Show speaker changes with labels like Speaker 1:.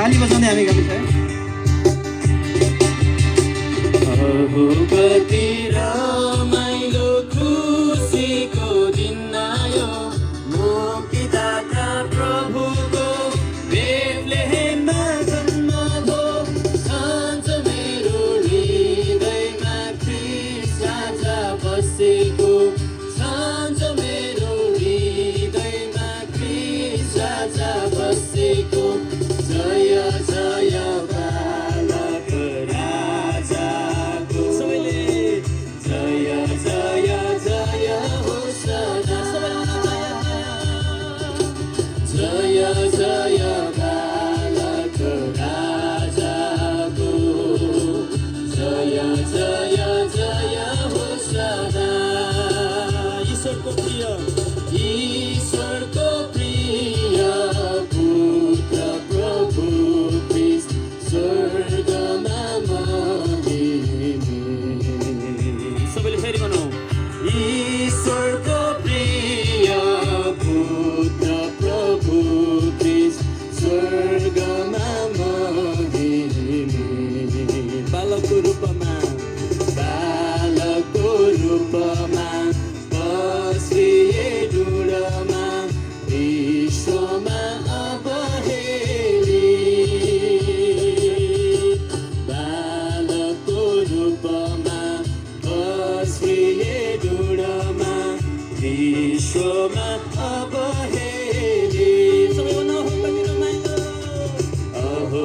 Speaker 1: ताली बजाउँदै हामी गाउँछ है।
Speaker 2: कति रमाइलो खुसीको दिन आयो, मुक्तिदाता प्रभुको बेथलेहेममा जन्म भयो। साँझ मेरो हृदयमा ख्रीष्ट राजा बसेको, साँझ मेरो हृदयमा ख्रीष्ट राजा बसेको। जय जय बालक राजाको, सबैले जय जय जय होसना, जय जय बालक राजाको, जय जय जय होसना। ईश्वरको प्रिय पुत्र प्रभु ख्रीष्ट स्वर्गमा महिमे। सबैले फेरि भनौँ, ईश्वरको प्रिय पुत्र प्रभु ख्रीष्ट स्वर्गमा महिमे। बालकको रूपमा बसिए डुँडमा विश्वमा अब हेरी। बालकको रूपमा बसिए डुँडमा विश्वमा अब हेरी। सबैभन्दा अहो कति रमाइलो, अहो